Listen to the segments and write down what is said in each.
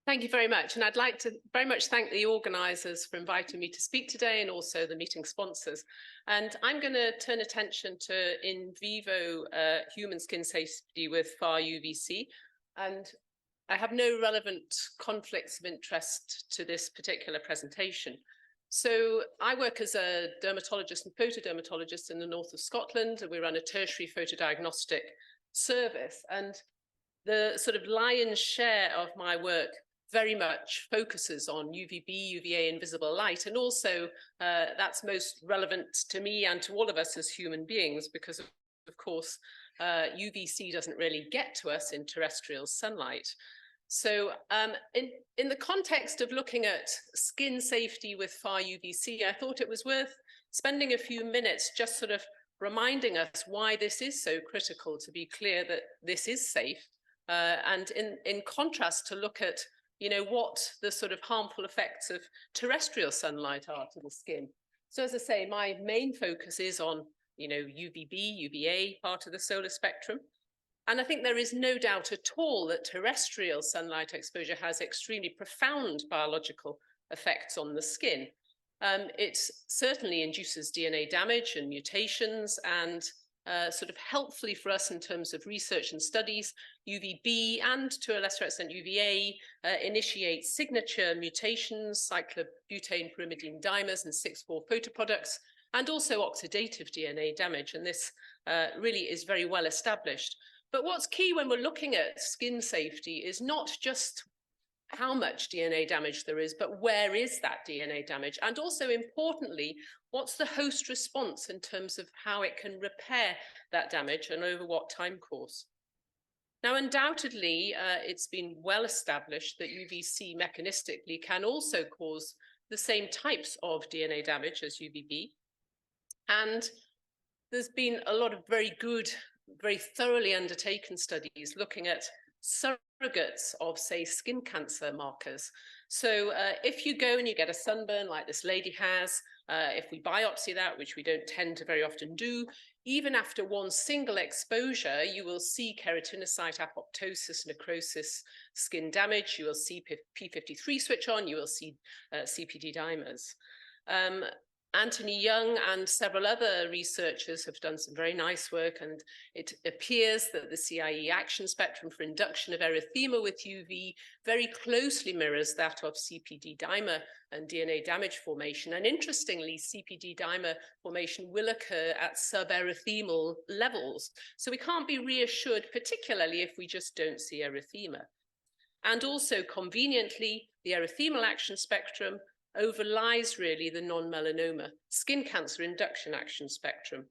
Thank you very much. And I'd like to very much thank the organisers for inviting me to speak today, and also the meeting sponsors. And I'm going to turn attention to in vivo human skin safety with Far-UVC. And I have no relevant conflicts of interest to this particular presentation. So I work as a dermatologist and photodermatologist in the north of Scotland, and we run a tertiary photodiagnostic service. And the sort of lion's share of my work very much focuses on UVB, UVA, and visible light. And also that's most relevant to me and to all of us as human beings, because of course, UVC doesn't really get to us in terrestrial sunlight. So in the context of looking at skin safety with Far-UVC, I thought it was worth spending a few minutes just sort of reminding us why this is so critical to be clear that this is safe. And in contrast, to look at what the sort of harmful effects of terrestrial sunlight are to the skin. So as I say, my main focus is on UVB, UVA part of the solar spectrum. And I think there is no doubt at all that terrestrial sunlight exposure has extremely profound biological effects on the skin. It certainly induces DNA damage and mutations, and sort of helpfully for us in terms of research and studies, UVB and to a lesser extent UVA initiate signature mutations, cyclobutane pyrimidine dimers and 6,4 photoproducts, and also oxidative DNA damage. And this really is very well established. But what's key when we're looking at skin safety is not just how much DNA damage there is, but where is that DNA damage? And also importantly, what's the host response in terms of how it can repair that damage and over what time course? Now, undoubtedly, it's been well established that UVC mechanistically can also cause the same types of DNA damage as UVB. And there's been a lot of very good, very thoroughly undertaken studies looking at surrogates of, say, skin cancer markers. So if you go and you get a sunburn like this lady has, if we biopsy that, which we don't tend to very often do, even after one single exposure, you will see keratinocyte apoptosis, necrosis, skin damage. You will see P53 switch on. You will see CPD dimers. Anthony Young and several other researchers have done some very nice work, and it appears that the CIE action spectrum for induction of erythema with UV very closely mirrors that of CPD dimer and DNA damage formation. And interestingly, CPD dimer formation will occur at suberythemal levels. So we can't be reassured, particularly if we just don't see erythema. And also conveniently, the erythemal action spectrum overlies really the non-melanoma skin cancer induction action spectrum.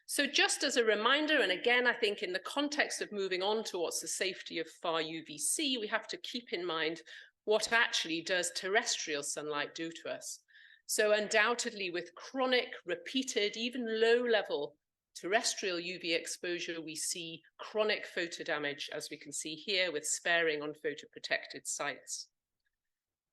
So just as a reminder, and again, I think in the context of moving on to what's the safety of Far-UVC, we have to keep in mind what actually does terrestrial sunlight do to us. So undoubtedly with chronic, repeated, even low-level terrestrial UV exposure, we see chronic photodamage, as we can see here, with sparing on photoprotected sites.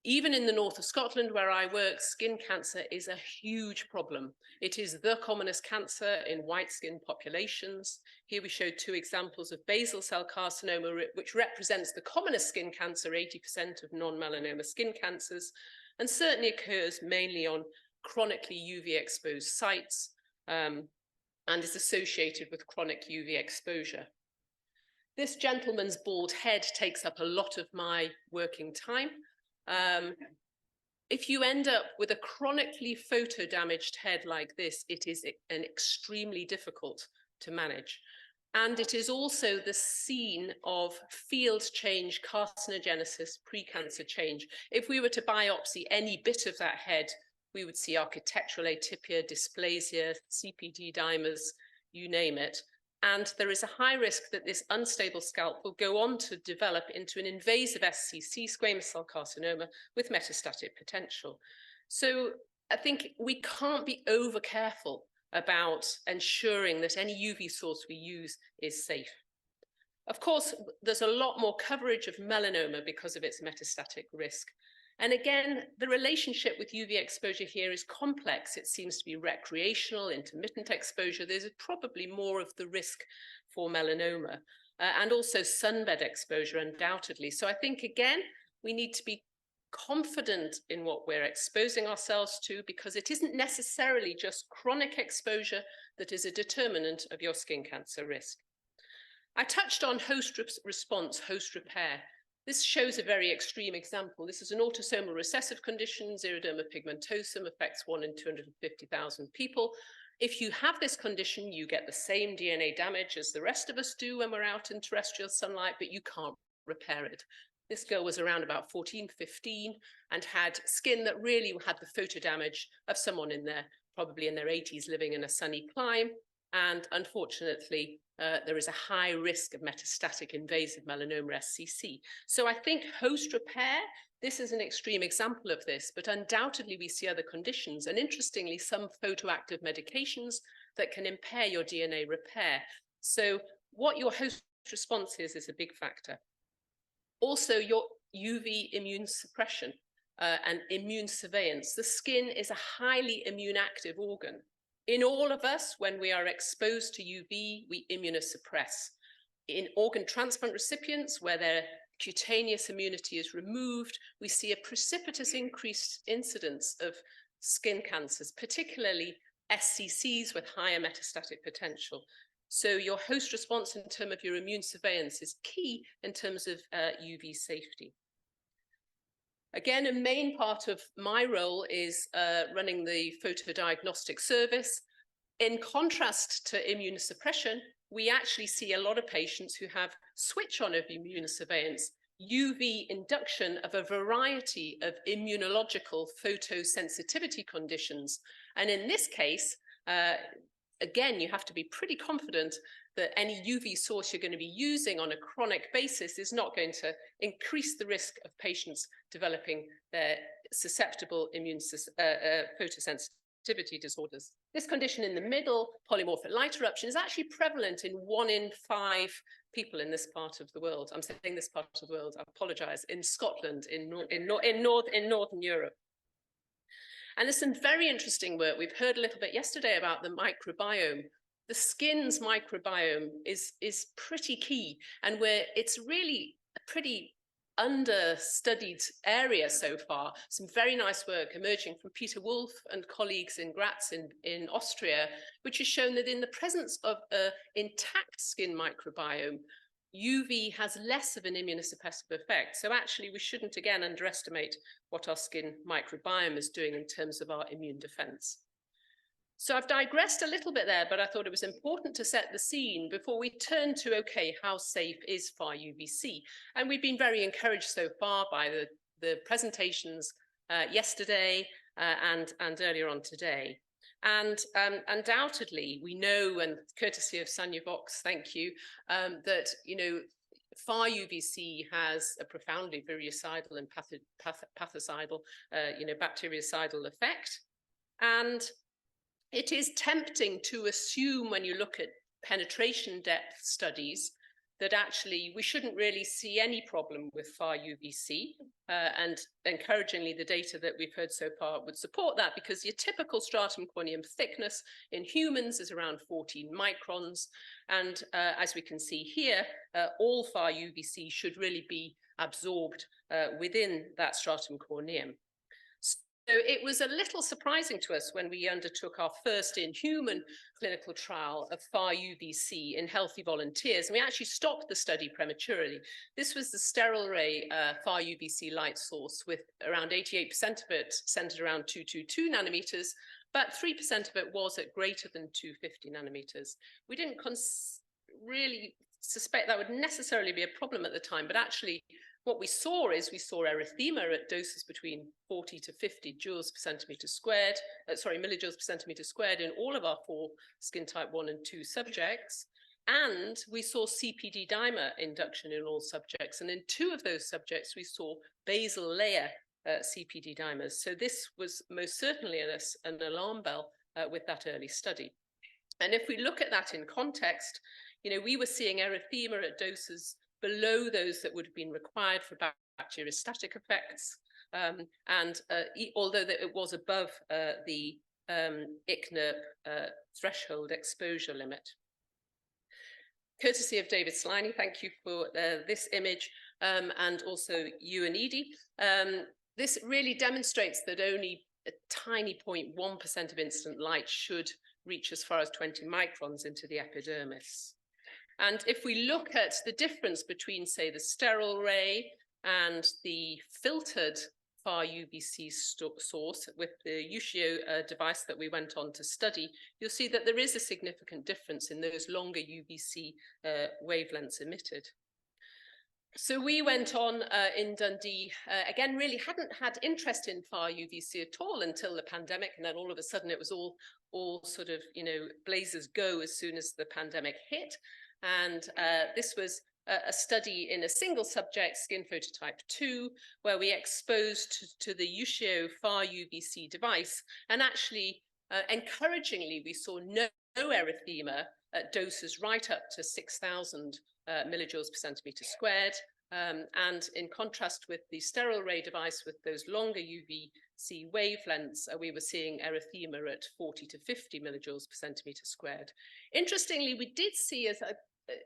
Even in the north of Scotland, where I work, skin cancer is a huge problem. It is the commonest cancer in white skin populations. Here we show two examples of basal cell carcinoma, which represents the commonest skin cancer, 80% of non-melanoma skin cancers, and certainly occurs mainly on chronically UV exposed sites and is associated with chronic UV exposure. This gentleman's bald head takes up a lot of my working time. If you end up with a chronically photodamaged head like this, it is extremely difficult to manage. And it is also the scene of field change, carcinogenesis, precancer change. If we were to biopsy any bit of that head, we would see architectural atypia, dysplasia, CPD dimers, you name it. And there is a high risk that this unstable scalp will go on to develop into an invasive SCC, squamous cell carcinoma, with metastatic potential. So I think we can't be over careful about ensuring that any UV source we use is safe. Of course, there's a lot more coverage of melanoma because of its metastatic risk. And again, the relationship with UV exposure here is complex. It seems to be recreational, intermittent exposure. There's probably more of the risk for melanoma and also sunbed exposure, undoubtedly. So I think, again, We need to be confident in what we're exposing ourselves to, because it isn't necessarily just chronic exposure that is a determinant of your skin cancer risk. I touched on host response, host repair. This shows a very extreme example. This is an autosomal recessive condition, xeroderma pigmentosum, affects 1 in 250,000 people. If you have this condition, you get the same DNA damage as the rest of us do when we're out in terrestrial sunlight, but you can't repair it. This girl was around about 14, 15 and had skin that really had the photo damage of someone in their, probably in their 80s, living in a sunny clime. And unfortunately, there is a high risk of metastatic invasive melanoma SCC. So I think host repair, this is an extreme example of this, but undoubtedly we see other conditions. And interestingly, some photoactive medications that can impair your DNA repair. So what your host response is a big factor. Also, your UV immune suppression and immune surveillance. The skin is a highly immune active organ. In all of us, when we are exposed to UV, we immunosuppress. In organ transplant recipients, where their cutaneous immunity is removed, we see a precipitous increased incidence of skin cancers, particularly SCCs with higher metastatic potential. So your host response in terms of your immune surveillance is key in terms of UV safety. Again, a main part of my role is running the photodiagnostic service. In contrast to immunosuppression, we actually see a lot of patients who have switch on of immune surveillance, UV induction of a variety of immunological photosensitivity conditions. And in this case, again, you have to be pretty confident that any UV source you're going to be using on a chronic basis is not going to increase the risk of patients developing their susceptible immune photosensitivity disorders. This condition in the middle, polymorphic light eruption, is actually prevalent in 1 in 5 people in this part of the world. I'm saying this part of the world, I apologize, in Scotland, in Northern Europe. And there's some very interesting work. We've heard a little bit yesterday about the microbiome. The skin's microbiome is pretty key, and it's really a pretty understudied area so far. Some very nice work emerging from Peter Wolf and colleagues in Graz in Austria, which has shown that in the presence of an intact skin microbiome, UV has less of an immunosuppressive effect. So actually, we shouldn't again underestimate what our skin microbiome is doing in terms of our immune defense. So I've digressed a little bit there, but I thought it was important to set the scene before we turn to, okay, how safe is Far-UVC? And we've been very encouraged so far by the presentations yesterday and earlier on today. And undoubtedly, we know, and courtesy of Sanya Vox, thank you, that, Far-UVC has a profoundly virucidal and pathocidal, bactericidal effect. And it is tempting to assume when you look at penetration depth studies that actually we shouldn't really see any problem with Far-UVC. And encouragingly, the data that we've heard so far would support that, because your typical stratum corneum thickness in humans is around 14 microns. And as we can see here, all Far-UVC should really be absorbed within that stratum corneum. So it was a little surprising to us when we undertook our first in-human clinical trial of Far-UVC in healthy volunteers, and we actually stopped the study prematurely. This was the sterile ray Far-UVC light source, with around 88% of it centered around 222 nanometers, but 3% of it was at greater than 250 nanometers. We didn't really suspect that would necessarily be a problem at the time, but actually what we saw erythema at doses between 40 to 50 joules per centimeter squared, millijoules per centimeter squared in all of our 4 skin type 1 and 2 subjects. And we saw CPD dimer induction in all subjects. And in 2 of those subjects, we saw basal layer CPD dimers. So this was most certainly an alarm bell with that early study. And if we look at that in context, we were seeing erythema at doses below those that would have been required for bacteriostatic effects. Although it was above the ICNIRP threshold exposure limit. Courtesy of David Sliney, thank you for this image. and also you and Edie. This really demonstrates that only a tiny 0.1% of incident light should reach as far as 20 microns into the epidermis. And if we look at the difference between, say, the sterile ray and the filtered Far-UVC source with the UCO device that we went on to study, you'll see that there is a significant difference in those longer UVC wavelengths emitted. So we went on in Dundee, again, really hadn't had interest in Far-UVC at all until the pandemic, and then all of a sudden it was all sort of, you know, blazes go as soon as the pandemic hit. And this was a study in a single subject, skin phototype 2, where we exposed to the UCO Far-UVC device, and actually, encouragingly, we saw no erythema at doses right up to 6,000 millijoules per centimetre squared. And in contrast with the sterile ray device with those longer UVC wavelengths, we were seeing erythema at 40 to 50 millijoules per centimetre squared. Interestingly, we did see, as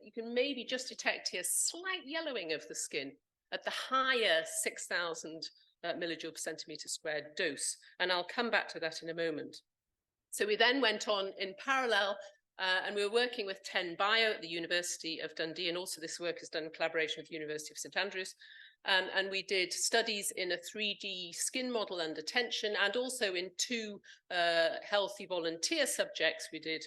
you can maybe just detect here, slight yellowing of the skin at the higher 6,000 millijoule per centimetre squared dose. And I'll come back to that in a moment. So we then went on in parallel, and we were working with 10 Bio at the University of Dundee, and also this work is done in collaboration with the University of St Andrews. And we did studies in a 3D skin model under tension, and also in 2 healthy volunteer subjects. We did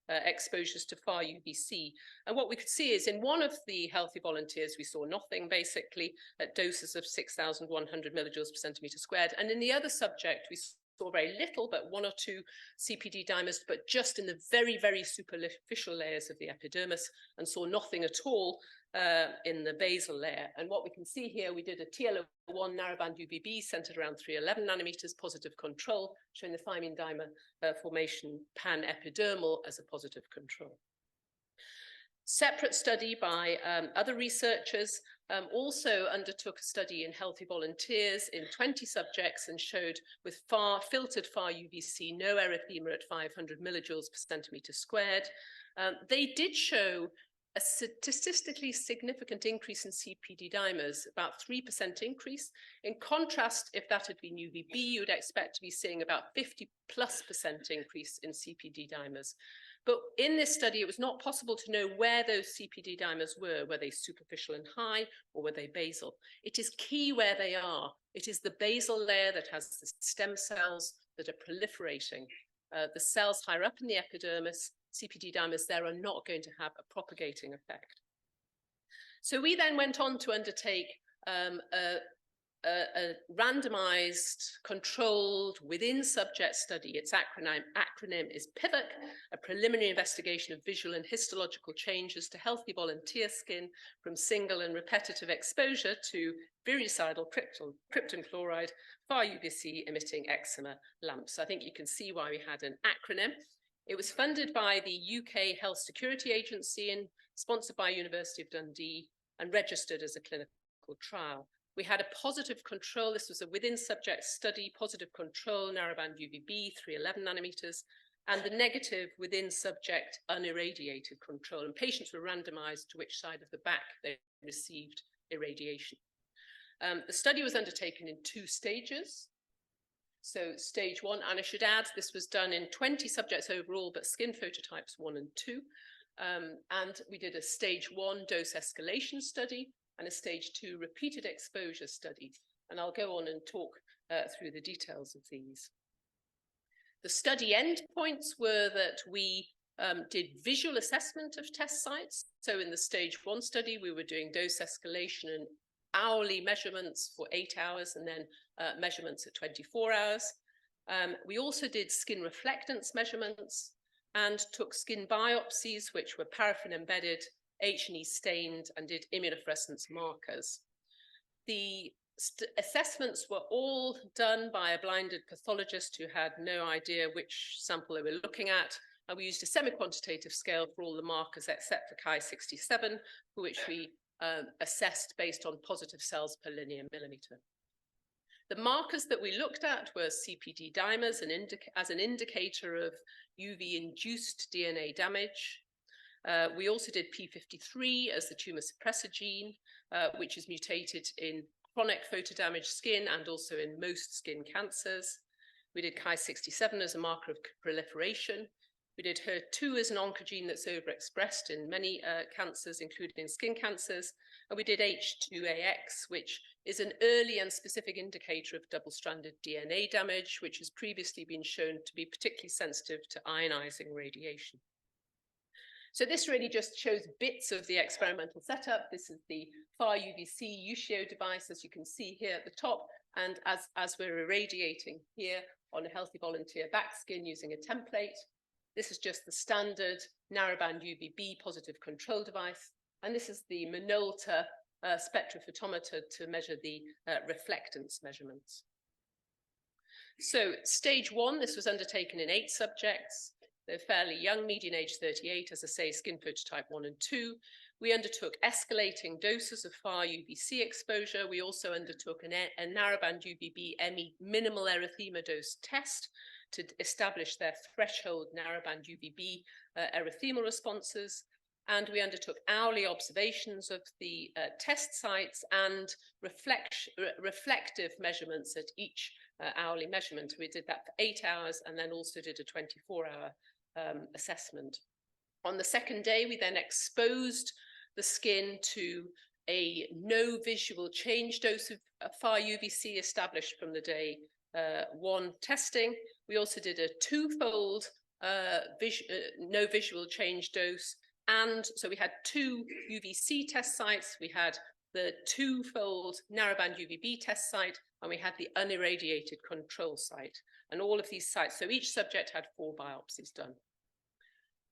exposures to Far-UVC. And what we could see is in one of the healthy volunteers, we saw nothing basically at doses of 6,100 millijoules per centimetre squared. And in the other subject, we saw very little, but 1 or 2 CPD dimers, but just in the very, very superficial layers of the epidermis, and saw nothing at all in the basal layer. And what we can see here, we did a TLO1 narrowband UVB centered around 311 nanometers, positive control, showing the thymine dimer formation pan-epidermal as a positive control. Separate study by other researchers also undertook a study in healthy volunteers in 20 subjects and showed with filtered Far-UVC no erythema at 500 millijoules per centimetre squared. They did show a statistically significant increase in CPD dimers, about 3% increase. In contrast, if that had been UVB, you would expect to be seeing about 50+% increase in CPD dimers. But in this study, it was not possible to know where those CPD dimers were. Were they superficial and high, or were they basal? It is key where they are. It is the basal layer that has the stem cells that are proliferating. The cells higher up in the epidermis, CPD dimers there, are not going to have a propagating effect. So we then went on to undertake a randomized, controlled, within-subject study. Its acronym is PIVOT, a preliminary investigation of visual and histological changes to healthy volunteer skin from single and repetitive exposure to viricidal krypton chloride Far-UVC emitting eczema lamps. I think you can see why we had an acronym. It was funded by the UK Health Security Agency and sponsored by University of Dundee and registered as a clinical trial. We had a positive control. This was a within-subject study, positive control, narrowband UVB, 311 nanometers, and the negative within-subject unirradiated control. And patients were randomized to which side of the back they received irradiation. The study was undertaken in 2 stages. So stage 1, and I should add, this was done in 20 subjects overall, but skin phototypes 1 and 2. And we did a stage 1 dose escalation study and a stage 2 repeated exposure study. And I'll go on and talk through the details of these. The study endpoints were that we did visual assessment of test sites. So in the stage 1 study, we were doing dose escalation and hourly measurements for 8 hours, and then measurements at 24 hours. We also did skin reflectance measurements and took skin biopsies, which were paraffin embedded, H&E stained, and did immunofluorescence markers. The assessments were all done by a blinded pathologist who had no idea which sample they were looking at. And we used a semi-quantitative scale for all the markers except for Chi-67, for which we assessed based on positive cells per linear millimeter. The markers that we looked at were CPD dimers as an indicator of UV-induced DNA damage. We also did P53 as the tumor suppressor gene, which is mutated in chronic photodamaged skin and also in most skin cancers. We did Ki-67 as a marker of proliferation. We did HER2 as an oncogene that's overexpressed in many cancers, including skin cancers. And we did H2AX, which is an early and specific indicator of double-stranded DNA damage, which has previously been shown to be particularly sensitive to ionizing radiation. So this really just shows bits of the experimental setup. This is the Far-UVC UCO device, as you can see here at the top. And as we're irradiating here on a healthy volunteer back skin using a template, this is just the standard narrowband UVB positive control device. And this is the Minolta spectrophotometer to measure the reflectance measurements. So stage 1, this was undertaken in 8 subjects. They're fairly young, median age 38, as I say, skin phototype 1 and 2. We undertook escalating doses of Far-UVC exposure. We also undertook a narrowband UVB ME minimal erythema dose test to establish their threshold narrowband UVB erythema responses. And we undertook hourly observations of the test sites and reflective measurements at each hourly measurement. We did that for 8 hours and then also did a 24-hour assessment. On the second day, we then exposed the skin to a no visual change dose of Far-UVC established from the day 1 testing. We also did a 2-fold no visual change dose. And so we had 2 UVC test sites. We had the 2-fold narrowband UVB test site, and we had the unirradiated control site. And all of these sites, so each subject had 4 biopsies done.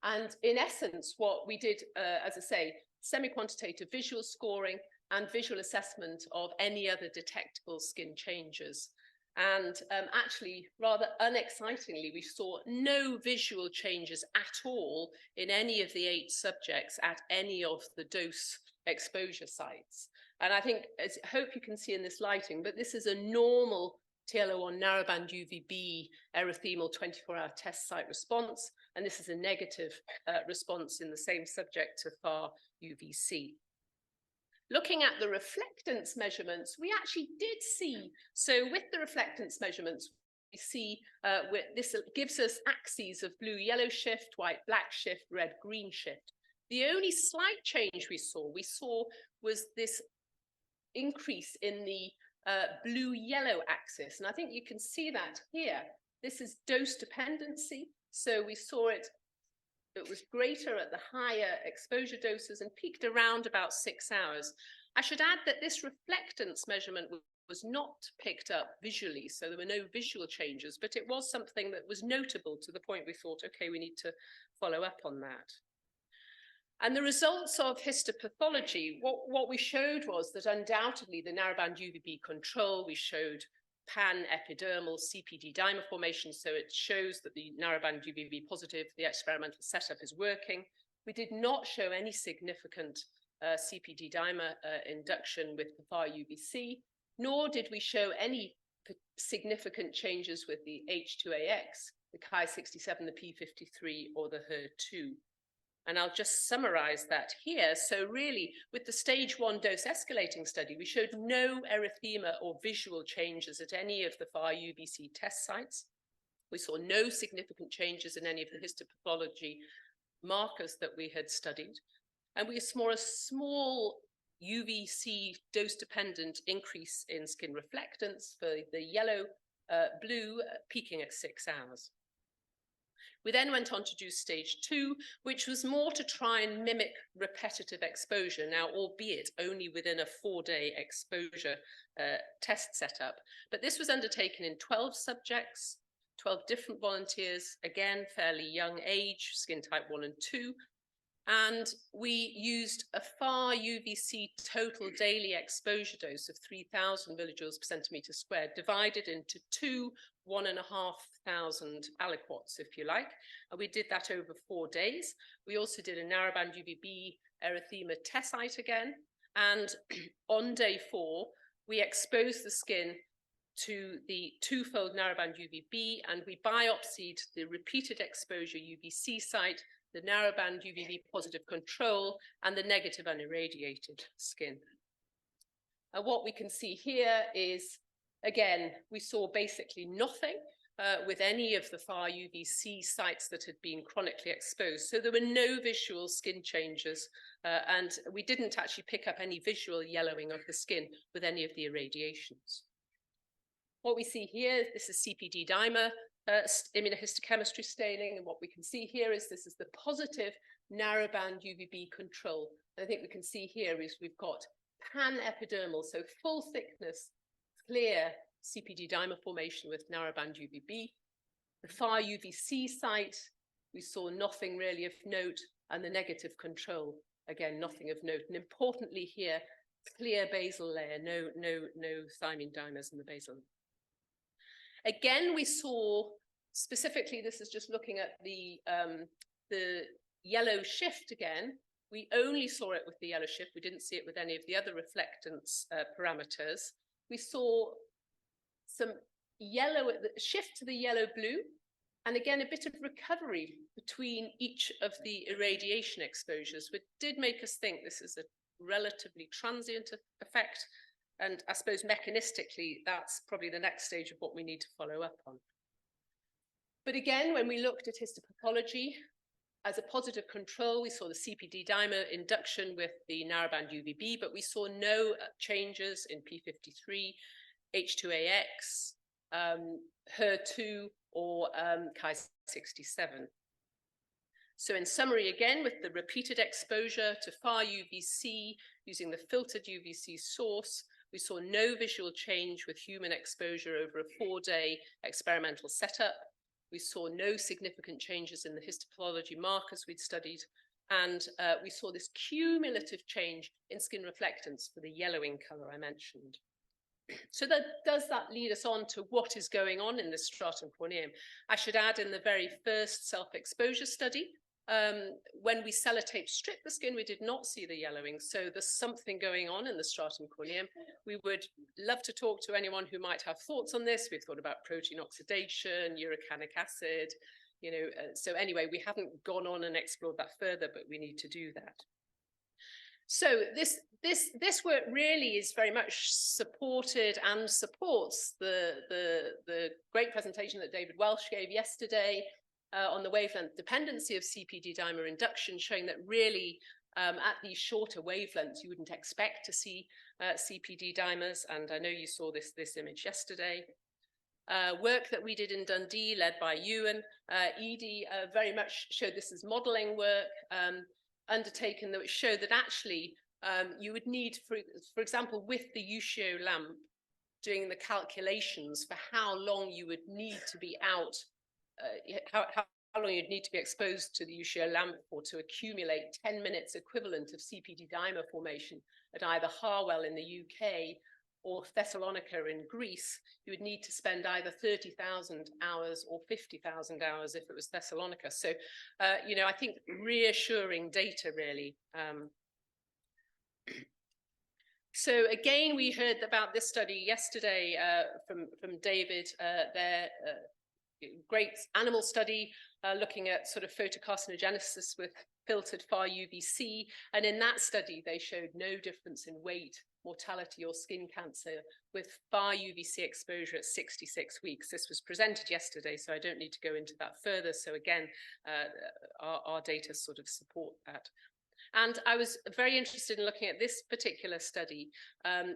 And in essence, what we did, as I say, semi-quantitative visual scoring and visual assessment of any other detectable skin changes. And actually, rather unexcitingly, we saw no visual changes at all in any of the 8 subjects at any of the dose exposure sites. And I think, I hope you can see in this lighting, but this is a normal TL01 narrowband UVB erythemal 24-hour test site response, and this is a negative response in the same subject to Far-UVC. Looking at the reflectance measurements, we actually did see, so with the reflectance measurements, we see this gives us axes of blue-yellow shift, white-black shift, red-green shift. The only slight change we saw was this increase in the blue-yellow axis. And I think you can see that here. This is dose dependency. So we saw it was greater at the higher exposure doses and peaked around about 6 hours. I should add that this reflectance measurement was not picked up visually, so there were no visual changes, but it was something that was notable to the point we thought, okay, we need to follow up on that. And the results of histopathology, what we showed was that undoubtedly the narrowband UVB control, we showed pan-epidermal CPD dimer formation, so it shows that the narrowband UVB positive, the experimental setup is working. We did not show any significant CPD dimer induction with the Far-UVC, nor did we show any significant changes with the H2AX, the Ki-67, the P53, or the HER2. And I'll just summarize that here. So really, with the stage 1 dose escalating study, we showed no erythema or visual changes at any of the Far-UVC test sites. We saw no significant changes in any of the histopathology markers that we had studied. And we saw a small UVC dose-dependent increase in skin reflectance for the yellow, blue, peaking at 6 hours. We then went on to do stage 2, which was more to try and mimic repetitive exposure, now albeit only within a 4-day exposure test setup. But this was undertaken in 12 subjects, 12 different volunteers, again, fairly young age, skin type 1 and 2. And we used a Far-UVC total daily exposure dose of 3,000 millijoules per centimeter squared, divided into 2 1,500 aliquots, if you like. And we did that over 4 days. We also did a narrowband UVB erythema test site again. And on day 4, we exposed the skin to the 2-fold narrowband UVB, and we biopsied the repeated exposure UVC site, the narrowband UVB positive control, and the negative unirradiated skin. And what we can see here is, again, we saw basically nothing with any of the far-UVC sites that had been chronically exposed. So there were no visual skin changes, and we didn't actually pick up any visual yellowing of the skin with any of the irradiations. What we see here, this is CPD dimer immunohistochemistry staining, and what we can see here is this is the positive narrowband UVB control. And I think we can see here is we've got pan-epidermal, so full thickness, clear CPD dimer formation with narrowband UVB. The far-UVC site, we saw nothing really of note, and the negative control, again, nothing of note. And importantly here, clear basal layer, no thymine dimers in the basal. Again, we saw, specifically, this is just looking at the yellow shift again. We only saw it with the yellow shift. We didn't see it with any of the other reflectance parameters. We saw some yellow, shift to the yellow-blue, and again, a bit of recovery between each of the irradiation exposures, which did make us think this is a relatively transient effect. And I suppose mechanistically, that's probably the next stage of what we need to follow up on. But again, when we looked at histopathology, as a positive control, we saw the CPD dimer induction with the narrowband UVB, but we saw no changes in P53, H2AX, HER2, or Ki-67. So in summary, again, with the repeated exposure to far-UVC using the filtered UVC source, we saw no visual change with human exposure over a 4-day experimental setup. We saw no significant changes in the histopathology markers we'd studied, and we saw this cumulative change in skin reflectance for the yellowing color I mentioned. So does that lead us on to what is going on in this stratum corneum? I should add, in the very first self-exposure study, when we sellotape stripped the skin, we did not see the yellowing. So there's something going on in the stratum corneum. We would love to talk to anyone who might have thoughts on this. We've thought about protein oxidation, uricanic acid, you know. So anyway, we haven't gone on and explored that further, but we need to do that. So this work really is very much supported and supports the great presentation that David Welsh gave yesterday on the wavelength dependency of CPD dimer induction, showing that really at these shorter wavelengths you wouldn't expect to see CPD dimers, and I know you saw this image yesterday. Work that we did in Dundee, led by Ewan, Edie, very much showed this as modelling work undertaken that showed that actually you would need, for example, with the UCO lamp, doing the calculations for how long you would need to be out, how long you'd need to be exposed to the UCO lamp for to accumulate 10 minutes equivalent of CPD dimer formation at either Harwell in the UK or Thessalonica in Greece. You would need to spend either 30,000 hours or 50,000 hours if it was Thessalonica. So, you know, I think reassuring data really. So again, we heard about this study yesterday from David, their great animal study looking at sort of photocarcinogenesis with filtered far-UVC. And in that study, they showed no difference in weight, mortality, or skin cancer with far-UVC exposure at 66 weeks. This was presented yesterday, so I don't need to go into that further. So again, our data sort of support that. And I was very interested in looking at this particular study,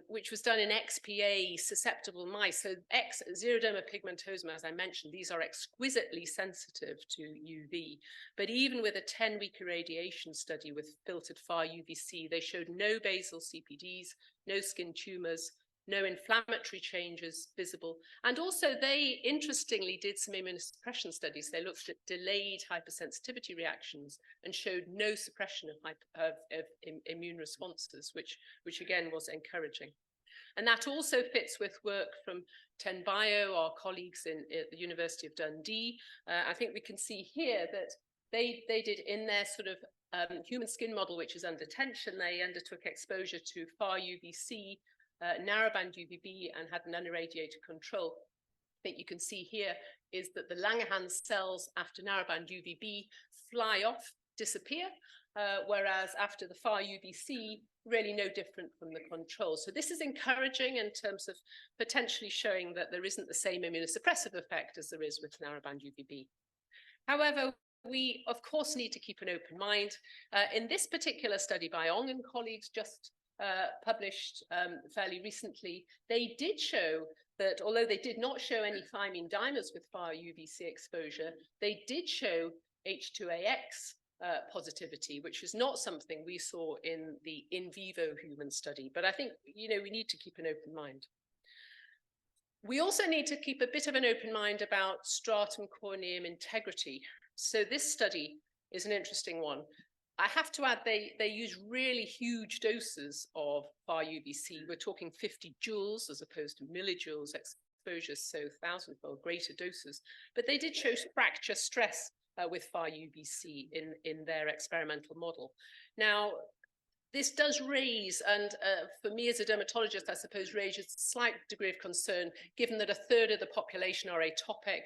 which was done in XPA susceptible mice. So xeroderma pigmentosum, as I mentioned, these are exquisitely sensitive to UV. But even with a 10-week irradiation study with filtered far-UVC, they showed no basal CPDs, no skin tumors, no inflammatory changes visible. And also they, interestingly, did some immunosuppression studies. They looked at delayed hypersensitivity reactions and showed no suppression of immune responses, which again was encouraging. And that also fits with work from TenBio, our colleagues at the University of Dundee. I think we can see here that they did in their sort of human skin model, which is under tension, they undertook exposure to far-UVC, narrowband UVB, and had an unirradiated control. What you can see here is that the Langerhans cells after narrowband UVB fly off disappear, whereas after the Far-UVC, really no different from the control. So this is encouraging in terms of potentially showing that there isn't the same immunosuppressive effect as there is with narrowband UVB. However, we, of course, need to keep an open mind. In this particular study by Ong and colleagues, just published fairly recently, they did show that although they did not show any thymine dimers with Far-UVC exposure, they did show H2AX positivity, which is not something we saw in the in vivo human study. But I think, you know, we need to keep an open mind. We also need to keep a bit of an open mind about stratum corneum integrity. So this study is an interesting one. I have to add, they use really huge doses of Far-UVC. We're talking 50 joules as opposed to millijoules exposures, so 1,000-fold greater doses. But they did show fracture stress with Far-UVC in their experimental model. Now, this does raise, and for me as a dermatologist, I suppose, raises a slight degree of concern, given that a third of the population are atopic,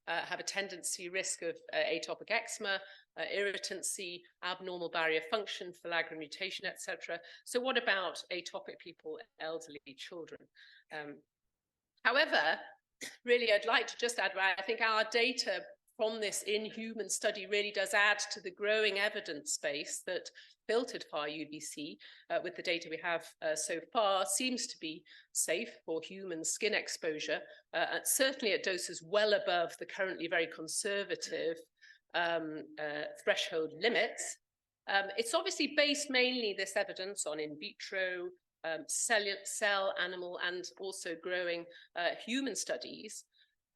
have a tendency risk of atopic eczema, irritancy, abnormal barrier function, filaggrin mutation, etc. So what about atopic people, elderly, children? However, really, I'd like to just add, I think our data from this in-human study really does add to the growing evidence base that filtered Far-UVC, with the data we have so far, seems to be safe for human skin exposure, certainly at doses well above the currently very conservative threshold limits. It's obviously based mainly, this evidence, on in vitro, cell, animal, and also growing human studies.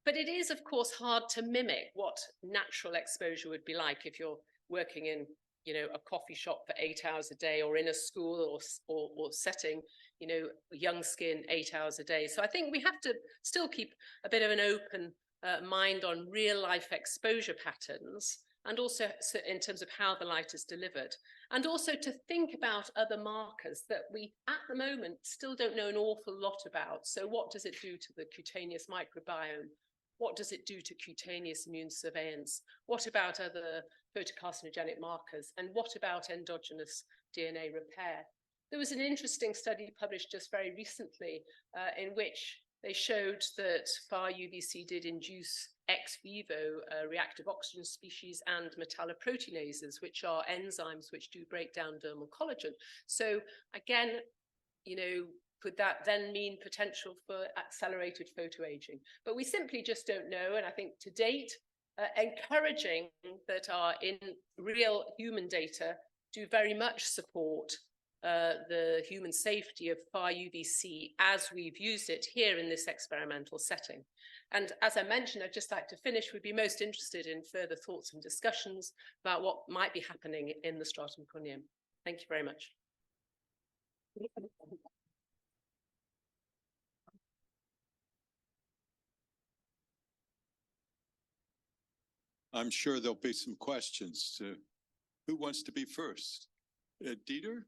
But it is, of course, hard to mimic what natural exposure would be like if you're working in, you know, a coffee shop for 8 hours a day, or in a school or setting, you know, young skin 8 hours a day. So I think we have to still keep a bit of an open mind on real life exposure patterns, and also in terms of how the light is delivered, and also to think about other markers that we at the moment still don't know an awful lot about. So what does it do to the cutaneous microbiome? What does it do to cutaneous immune surveillance? What about other photocarcinogenic markers? And what about endogenous DNA repair? There was an interesting study published just very recently in which they showed that Far-UVC did induce ex vivo reactive oxygen species and metalloproteinases, which are enzymes which do break down dermal collagen. So again, you know, could that then mean potential for accelerated photoaging? But we simply just don't know. And I think to date, encouraging that our in real human data do very much support the human safety of Far-UVC as we've used it here in this experimental setting. And as I mentioned, I'd just like to finish, we'd be most interested in further thoughts and discussions about what might be happening in the stratum corneum. Thank you very much. I'm sure there'll be some questions. Who wants to be first? Dieter?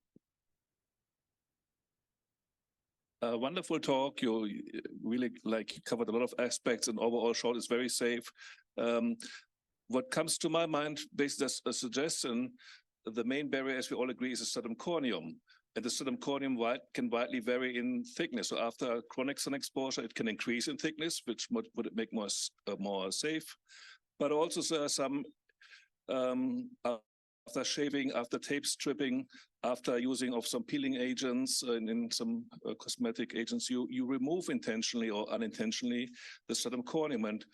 Wonderful talk. You really covered a lot of aspects, and overall showed it's very safe. What comes to my mind, based as a suggestion, the main barrier, as we all agree, is the stratum corneum. And the stratum corneum can widely vary in thickness. So after chronic sun exposure, it can increase in thickness, which would it make more safe. But also there are some, after shaving, after tape stripping, after using of some peeling agents and in some cosmetic agents, you remove intentionally or unintentionally the stratum corneum. And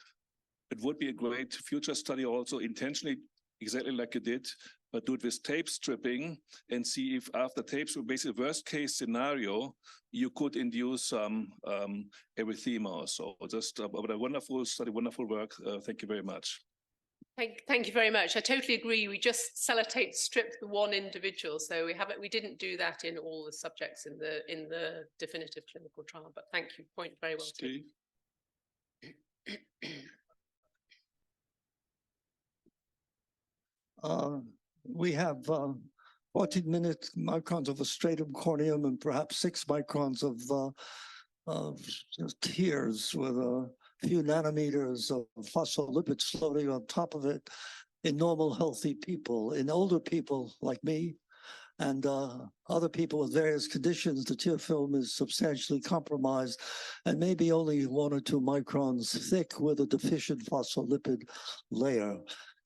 it would be a great future study also intentionally, exactly like you did, but do it with tape stripping and see if after tapes, basically worst case scenario, you could induce some erythema or so. Just a wonderful study, wonderful work. Thank you very much. Thank you very much. I totally agree. We just sellotape stripped the one individual, so we didn't do that in all the subjects in the definitive clinical trial. But thank you. Point very well taken. We have 14 microns of a stratum corneum and perhaps 6 microns of tears with a few nanometers of phospholipids floating on top of it. in normal, healthy people. In older people like me and other people with various conditions, the tear film is substantially compromised and maybe only 1 or 2 microns thick with a deficient phospholipid layer.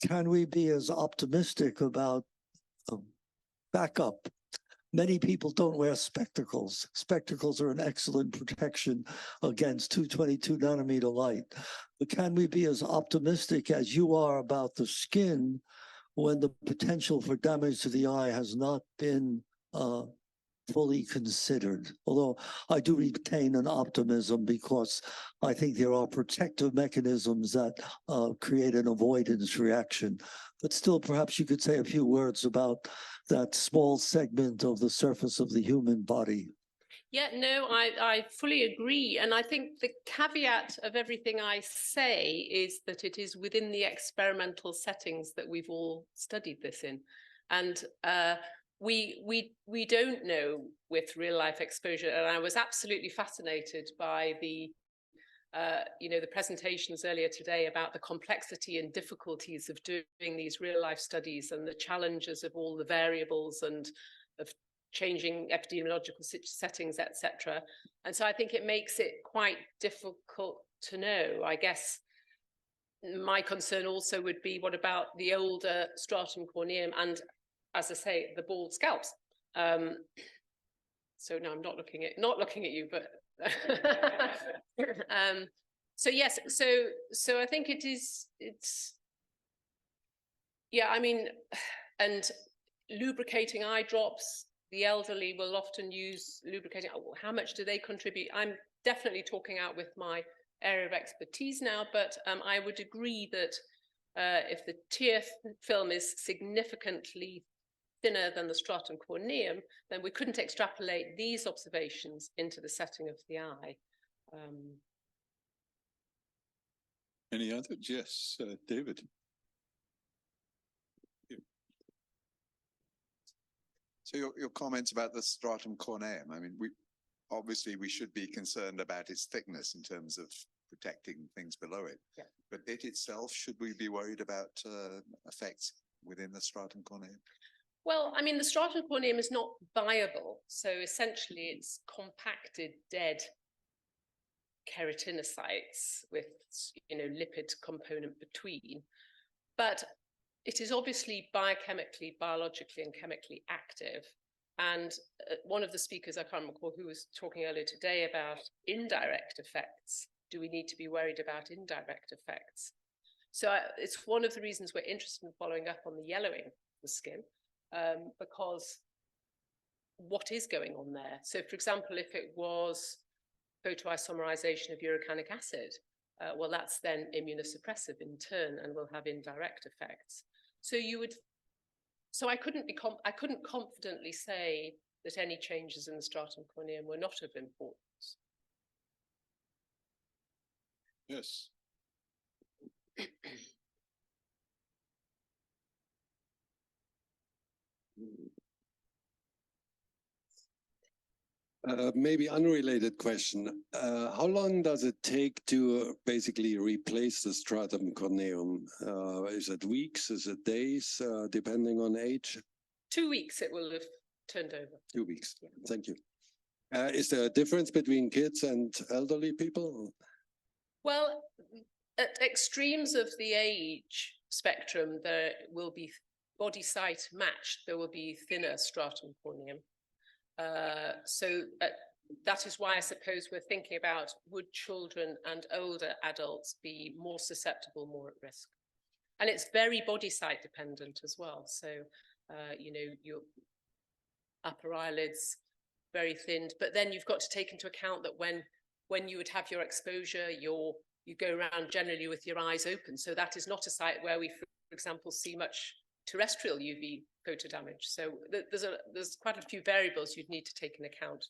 Can we be as optimistic about backup? Many people don't wear spectacles. Spectacles are an excellent protection against 222 nanometer light. But can we be as optimistic as you are about the skin when the potential for damage to the eye has not been fully considered? Although I do retain an optimism because I think there are protective mechanisms that create an avoidance reaction. But still, perhaps you could say a few words about that small segment of the surface of the human body. Yeah, no, I fully agree. And I think the caveat of everything I say is that it is within the experimental settings that we've all studied this in. And we don't know with real life exposure. And I was absolutely fascinated by the the presentations earlier today about the complexity and difficulties of doing these real life studies and the challenges of all the variables and of changing epidemiological settings, etc. And so I think it makes it quite difficult to know. I guess my concern also would be, what about the older stratum corneum and, as I say, the bald scalps? So no, I'm not looking at you, but so yes, so I think it's yeah, I mean, and lubricating eye drops, the elderly will often use lubricating. How much do they contribute? I'm definitely talking out with my area of expertise now, but I would agree that if the tear film is significantly thinner than the stratum corneum, then we couldn't extrapolate these observations into the setting of the eye. Any other? Yes, David. So your comments about the stratum corneum, I mean, we should be concerned about its thickness in terms of protecting things below it. Yeah. But it itself, should we be worried about effects within the stratum corneum? Well, I mean, the stratum corneum is not viable. So essentially it's compacted dead keratinocytes with, lipid component between. But it is obviously biochemically, biologically, and chemically active. And one of the speakers, I can't recall who was talking earlier today about indirect effects. Do we need to be worried about indirect effects? So it's one of the reasons we're interested in following up on the yellowing of the skin, because what is going on there? So, for example, if it was photoisomerization of urocanic acid, well, that's then immunosuppressive in turn and will have indirect effects. So I couldn't confidently say that any changes in the stratum corneum were not of importance. Yes. Maybe unrelated question. How long does it take to basically replace the stratum corneum? Is it weeks? Is it days? Depending on age? 2 weeks it will have turned over. 2 weeks. Yeah. Thank you. Is there a difference between kids and elderly people? Well, at extremes of the age spectrum, there will be body site matched. There will be thinner stratum corneum. So that is why I suppose we're thinking about, would children and older adults be more susceptible, more at risk? And it's very body site dependent as well. So, your upper eyelids very thinned, but then you've got to take into account that when you would have your exposure, you go around generally with your eyes open. So that is not a site where we, for example, see much terrestrial UV photo damage. So there's quite a few variables you'd need to take into account.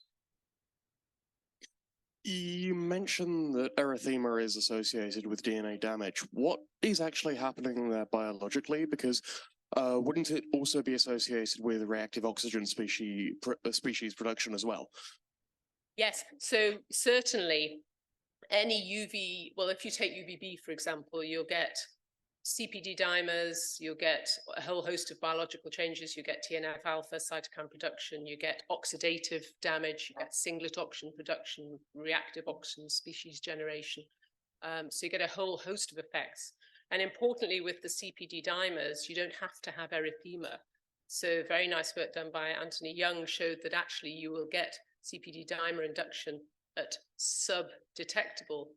You mentioned that erythema is associated with DNA damage. What is actually happening there biologically? Because wouldn't it also be associated with reactive oxygen species production as well? Yes, so certainly any UV, well, if you take UVB, for example, you'll get CPD dimers, you'll get a whole host of biological changes. You get TNF alpha, cytokine production, you get oxidative damage, you get singlet oxygen production, reactive oxygen species generation. So you get a whole host of effects. And importantly, with the CPD dimers, you don't have to have erythema. So very nice work done by Anthony Young showed that actually you will get CPD dimer induction at sub-detectable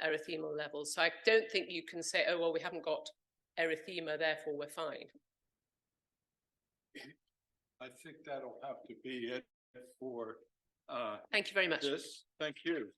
erythemal levels. So I don't think you can say, oh, well, we haven't got erythema, therefore we're fine. I think that'll have to be it for Thank you very much. this. Thank you.